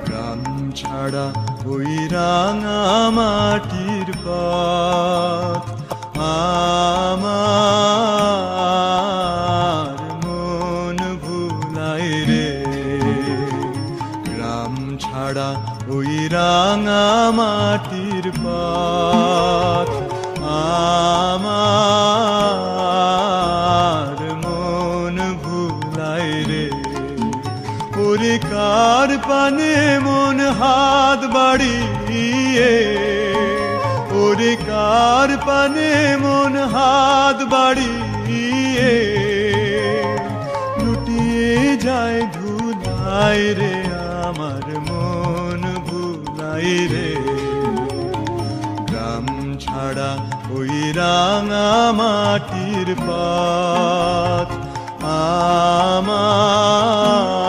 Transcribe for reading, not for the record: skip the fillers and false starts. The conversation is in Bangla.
গ্রাম ছাড়া ওই রাঙা মাটির পথ আমার মন ভুলায় রে। গ্রাম ছাড়া ওই রাঙা মাটির পথ আমার মন ভুলায় রে। ওরে কার পানে মন হাত বাড়িয়ে, ওরে কার পানে মন হাত বাড়িয়ে লুটিয়ে যায় ধুলায় রে। আমার মন ভুলায় রে। গ্রাম ছাড়া ওই রাঙা মাটির পথ আমার